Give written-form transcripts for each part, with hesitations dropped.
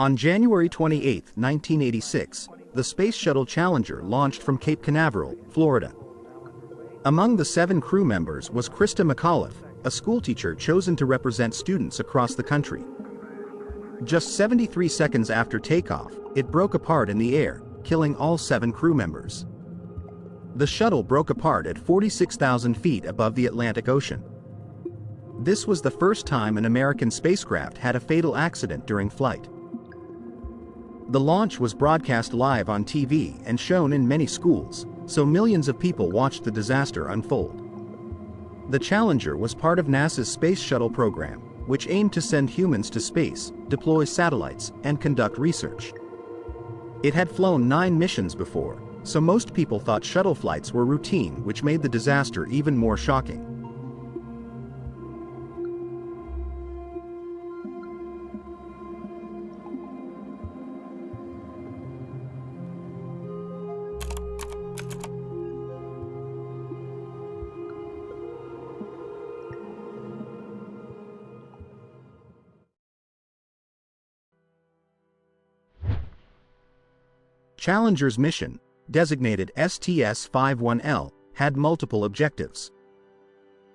On January 28, 1986, the Space Shuttle Challenger launched from Cape Canaveral, Florida. Among the 7 crew members was Christa McAuliffe, a schoolteacher chosen to represent students across the country. Just 73 seconds after takeoff, it broke apart in the air, killing all 7 crew members. The shuttle broke apart at 46,000 feet above the Atlantic Ocean. This was the first time an American spacecraft had a fatal accident during flight. The launch was broadcast live on TV and shown in many schools, so millions of people watched the disaster unfold. The Challenger was part of NASA's Space Shuttle program, which aimed to send humans to space, deploy satellites, and conduct research. It had flown 9 missions before, so most people thought shuttle flights were routine, which made the disaster even more shocking. Challenger's mission, designated STS-51L, had multiple objectives.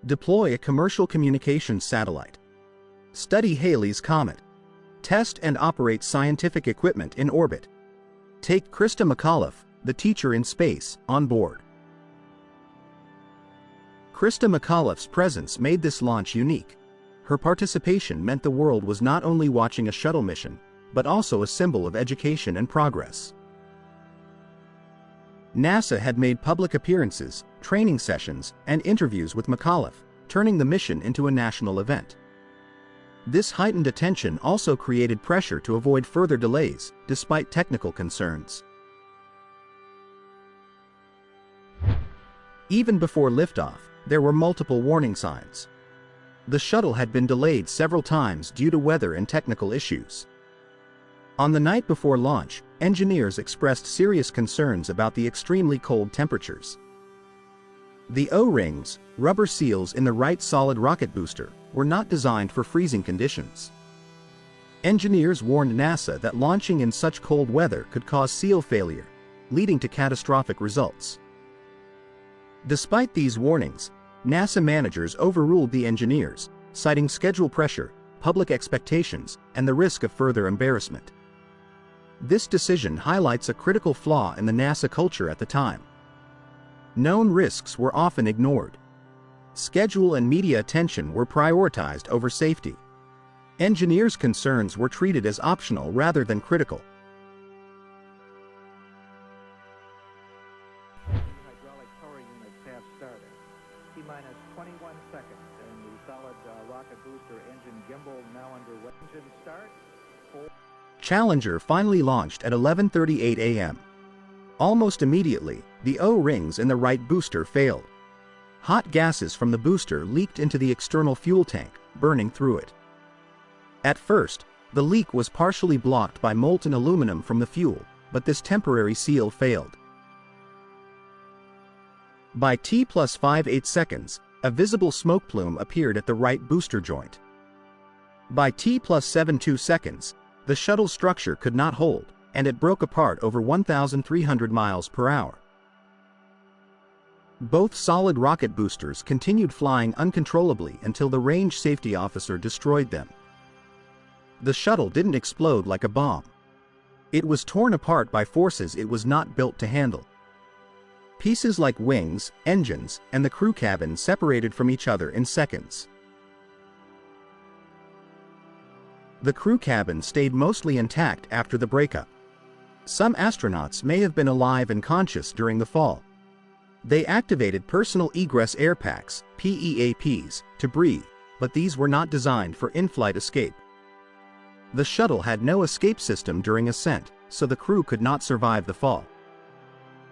Deploy a commercial communications satellite. Study Halley's Comet. Test and operate scientific equipment in orbit. Take Christa McAuliffe, the teacher in space, on board. Christa McAuliffe's presence made this launch unique. Her participation meant the world was not only watching a shuttle mission, but also a symbol of education and progress. NASA had made public appearances, training sessions, and interviews with McAuliffe, turning the mission into a national event. This heightened attention also created pressure to avoid further delays, despite technical concerns. Even before liftoff, there were multiple warning signs. The shuttle had been delayed several times due to weather and technical issues. On the night before launch, engineers expressed serious concerns about the extremely cold temperatures. The O-rings, rubber seals in the right solid rocket booster, were not designed for freezing conditions. Engineers warned NASA that launching in such cold weather could cause seal failure, leading to catastrophic results. Despite these warnings, NASA managers overruled the engineers, citing schedule pressure, public expectations, and the risk of further embarrassment. This decision highlights a critical flaw in the NASA culture at the time. Known risks were often ignored. Schedule and media attention were prioritized over safety. Engineers' concerns were treated as optional rather than critical. Hydraulic power units have started. T-minus 21 seconds, and the solid rocket booster engine gimbal now underway. Engine start. Challenger finally launched at 11:38 a.m. Almost immediately, the O-rings in the right booster failed. Hot gases from the booster leaked into the external fuel tank, burning through it. At first, the leak was partially blocked by molten aluminum from the fuel, but this temporary seal failed. By T+58 seconds, a visible smoke plume appeared at the right booster joint. By T+72 seconds, the shuttle structure could not hold, and it broke apart over 1,300 miles per hour. Both solid rocket boosters continued flying uncontrollably until the range safety officer destroyed them. The shuttle didn't explode like a bomb. It was torn apart by forces it was not built to handle. Pieces like wings, engines, and the crew cabin separated from each other in seconds. The crew cabin stayed mostly intact after the breakup. Some astronauts may have been alive and conscious during the fall. They activated personal egress air packs, PEAPs, to breathe, but these were not designed for in-flight escape. The shuttle had no escape system during ascent, so the crew could not survive the fall.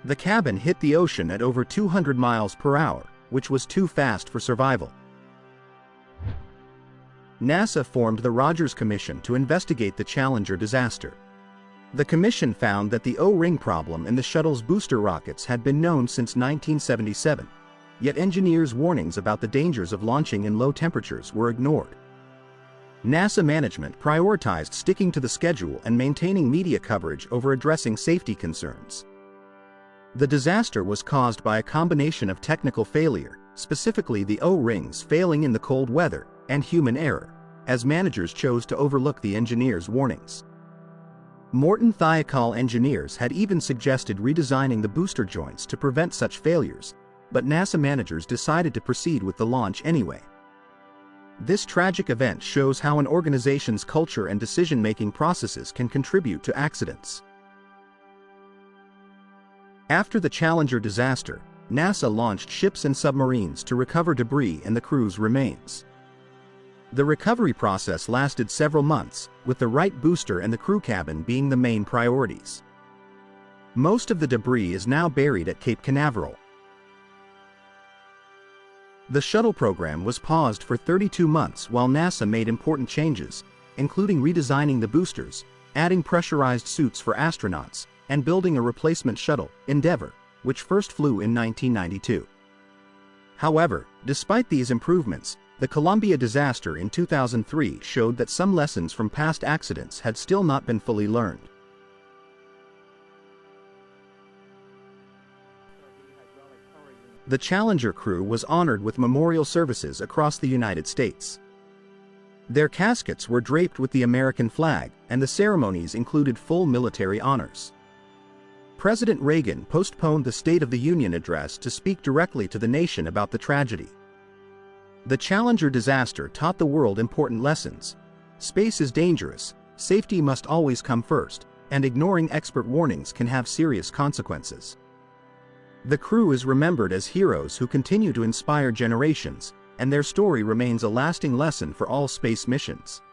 The cabin hit the ocean at over 200 miles per hour, which was too fast for survival. NASA formed the Rogers Commission to investigate the Challenger disaster. The commission found that the O-ring problem in the shuttle's booster rockets had been known since 1977, yet engineers' warnings about the dangers of launching in low temperatures were ignored. NASA management prioritized sticking to the schedule and maintaining media coverage over addressing safety concerns. The disaster was caused by a combination of technical failure, specifically the O-rings failing in the cold weather, and human error, as managers chose to overlook the engineers' warnings. Morton Thiokol engineers had even suggested redesigning the booster joints to prevent such failures, but NASA managers decided to proceed with the launch anyway. This tragic event shows how an organization's culture and decision-making processes can contribute to accidents. After the Challenger disaster, NASA launched ships and submarines to recover debris and the crew's remains. The recovery process lasted several months, with the right booster and the crew cabin being the main priorities. Most of the debris is now buried at Cape Canaveral. The shuttle program was paused for 32 months while NASA made important changes, including redesigning the boosters, adding pressurized suits for astronauts, and building a replacement shuttle, Endeavour, which first flew in 1992. However, despite these improvements, the Columbia disaster in 2003 showed that some lessons from past accidents had still not been fully learned. The Challenger crew was honored with memorial services across the United States. Their caskets were draped with the American flag, and the ceremonies included full military honors. President Reagan postponed the State of the Union address to speak directly to the nation about the tragedy. The Challenger disaster taught the world important lessons. Space is dangerous, safety must always come first, and ignoring expert warnings can have serious consequences. The crew is remembered as heroes who continue to inspire generations, and their story remains a lasting lesson for all space missions.